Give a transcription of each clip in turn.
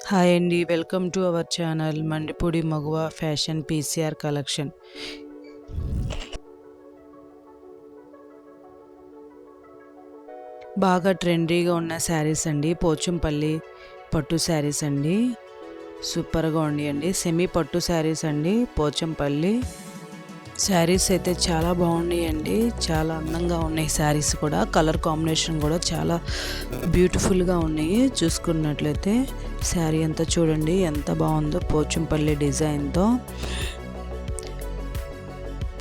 Hi అండి, welcome to our channel Mandipudi Maguva fashion PCR collection. బాగా ట్రెండీగా ఉన్న శారీస్ అండి, పోచంపల్లి పట్టు శారీస్ అండి. సూపర్గా ఉన్నాయండి. సెమీ పట్టు శారీస్ అండి. పోచంపల్లి శారీస్ అయితే చాలా బాగున్నాయండి. చాలా అందంగా ఉన్నాయి శారీస్ కూడా. కలర్ కాంబినేషన్ కూడా చాలా బ్యూటిఫుల్గా ఉన్నాయి. చూసుకున్నట్లయితే శారీ అంతా చూడండి ఎంత బాగుందో, పోచంపల్లి డిజైన్తో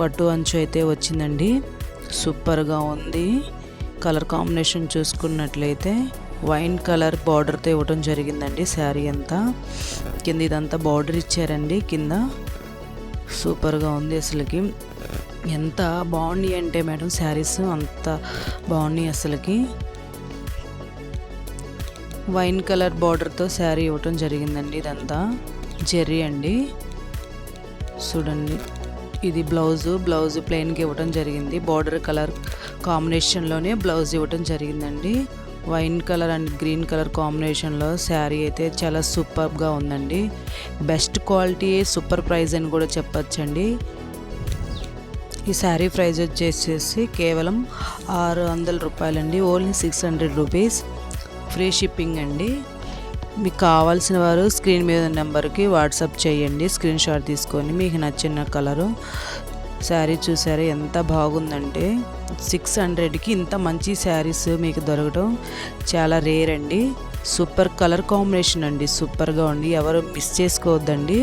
పట్టు అంచు అయితే వచ్చిందండి. సూపర్గా ఉంది. కలర్ కాంబినేషన్ చూసుకున్నట్లయితే వైన్ కలర్ బార్డర్తో ఇవ్వడం జరిగిందండి. శారీ అంతా కింద ఇదంతా బార్డర్ ఇచ్చారండి. కింద సూపర్గా ఉంది. అసలుకి ఎంత బాగున్నాయి అంటే మేడం శారీస్ అంత బాగున్నాయి. అసలుకి వైన్ కలర్ బార్డర్తో శారీ ఇవ్వటం జరిగిందండి. ఇదంతా జెర్రీ అండి. చూడండి, ఇది బ్లౌజ్ ప్లెయిన్కి ఇవ్వటం జరిగింది. బార్డర్ కలర్ కాంబినేషన్లోనే బ్లౌజ్ ఇవ్వటం జరిగిందండి. Wine colour and green colour కాంబినేషన్లో శారీ అయితే చాలా సూపర్గా ఉందండి. బెస్ట్ క్వాలిటీ, సూపర్ ప్రైస్ అని కూడా చెప్పచ్చండి. ఈ శారీ ప్రైస్ వచ్చేసేసి కేవలం 600 రూపాయలండి. Only 600 rupees. ఫ్రీ షిప్పింగ్ అండి. మీకు కావాల్సిన వారు స్క్రీన్ మీద నెంబర్కి వాట్సాప్ చేయండి. స్క్రీన్ షాట్ తీసుకొని మీకు నచ్చిన కలరు. శారీ చూసారా ఎంత బాగుందంటే 600కి ఇంత మంచి శారీస్ మీకు దొరకడం చాలా రేర్ అండి. సూపర్ కలర్ కాంబినేషన్ అండి. సూపర్గా ఉంది. ఎవరు మిస్ చేసుకోవద్దండి.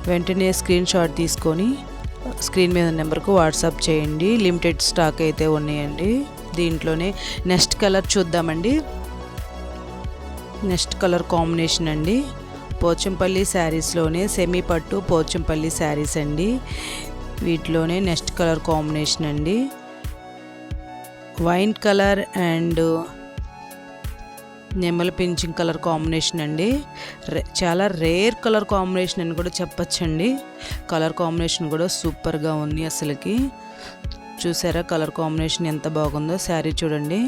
వెంటనే స్క్రీన్ షాట్ తీసుకొని స్క్రీన్ మీద నెంబర్కు వాట్సాప్ చేయండి. లిమిటెడ్ స్టాక్ అయితే ఉన్నాయండి. దీంట్లోనే నెక్స్ట్ కలర్ చూద్దామండి. నెక్స్ట్ కలర్ కాంబినేషన్ అండి. పోచంపల్లి శారీస్లోనే సెమీ పట్టు పోచంపల్లి శారీస్ అండి. వీటిలోనే నెక్స్ట్ కలర్ కాంబినేషన్ అండి. వైన్ కలర్ అండ్ నెమల పింఛింగ్ కలర్ కాంబినేషన్ అండి. చాలా రేర్ కలర్ కాంబినేషన్ అని కూడా చెప్పచ్చండి. కలర్ కాంబినేషన్ కూడా సూపర్గా ఉంది. అసలుకి చూసారా కలర్ కాంబినేషన్ ఎంత బాగుందో. శారీ చూడండి,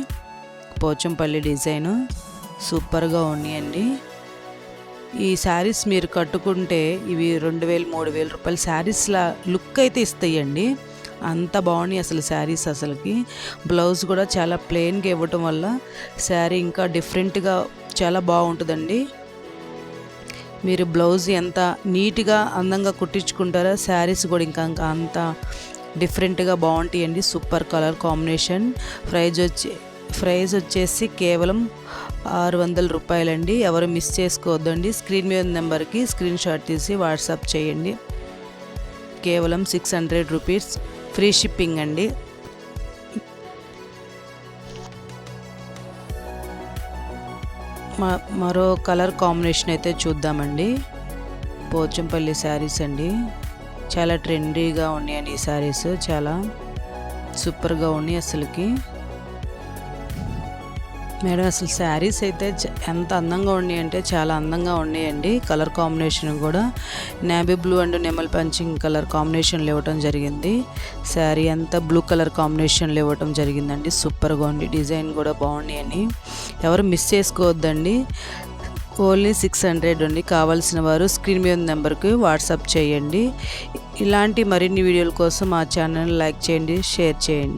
పోచంపల్లి డిజైన్ సూపర్గా ఉన్నాయండి. ఈ శారీస్ మీరు కట్టుకుంటే ఇవి 2000-3000 రూపాయల శారీస్లా లుక్ అయితే ఇస్తాయండి. అంత బాగున్నాయి అసలు శారీస్. అసలుకి బ్లౌజ్ కూడా చాలా ప్లెయిన్గా ఇవ్వటం వల్ల శారీ ఇంకా డిఫరెంట్గా చాలా బాగుంటుందండి. మీరు బ్లౌజ్ ఎంత నీట్గా అందంగా కుట్టించుకుంటారో శారీస్ కూడా ఇంకా అంత డిఫరెంట్గా బాగుంటాయండి. Super colour combination. ప్రైజ్ వచ్చేసి కేవలం 600 రూపాయలండి. ఎవరు మిస్ చేసుకోవద్దండి. స్క్రీన్ మీద నెంబర్కి స్క్రీన్ షాట్ తీసి వాట్సాప్ చేయండి. కేవలం 600 రూపీస్. ఫ్రీ షిప్పింగ్ అండి. మరో కలర్ కాంబినేషన్ అయితే చూద్దామండి. పోచంపల్లి శారీస్ అండి. చాలా ట్రెండీగా ఉన్నాయండి ఈ శారీస్. చాలా సూపర్గా ఉన్నాయి అసలుకి. మేడం అసలు శారీస్ అయితే ఎంత అందంగా ఉన్నాయంటే చాలా అందంగా ఉన్నాయండి. కలర్ కాంబినేషన్ కూడా నేవీ బ్లూ అండ్ నెమల్ పంచింగ్ కలర్ కాంబినేషన్లో ఇవ్వటం జరిగింది. శారీ అంతా బ్లూ కలర్ కాంబినేషన్లో ఇవ్వటం జరిగిందండి. సూపర్గా ఉంది. డిజైన్ కూడా బాగున్నాయని ఎవరు మిస్ చేసుకోవద్దండి. ఓన్లీ 600 అండి. కావాల్సిన వారు స్క్రీన్ మీద నెంబర్కి వాట్సాప్ చేయండి. ఇలాంటి మరిన్ని వీడియోల కోసం మా ఛానల్ లైక్ చేయండి, షేర్ చేయండి.